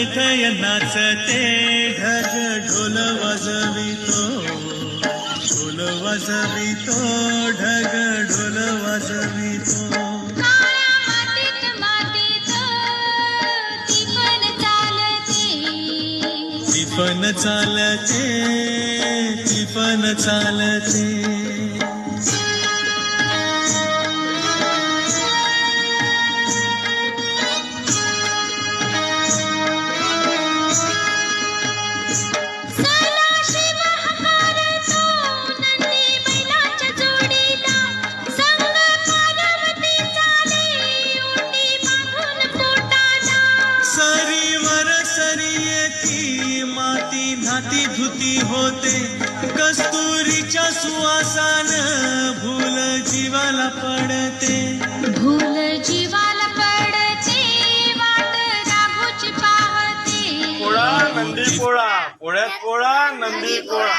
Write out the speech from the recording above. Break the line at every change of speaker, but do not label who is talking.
थय नाचते ढग ढोल वाजवितो, ढोल वाजवितो ढग ढोल वाजवितो.
काळ्या मातीत मातीत ती पण चालते,
ती पण चालते, ती पण चालते.
चला शिव हकारतो नंदी बैलाच्या जोडीला, संग पार्वती चाले ओटी बांधून पोटाला.
सरीवर सरी येती माती नाती धुती होते, कस्तुरीच्या सुवासान भूल जीवाला पडते.
भूल जीवाला पडते वाट राघोची पाहते.
पोळा नंदी पोळा, पोळ्यात पोळा नंदी पोळा.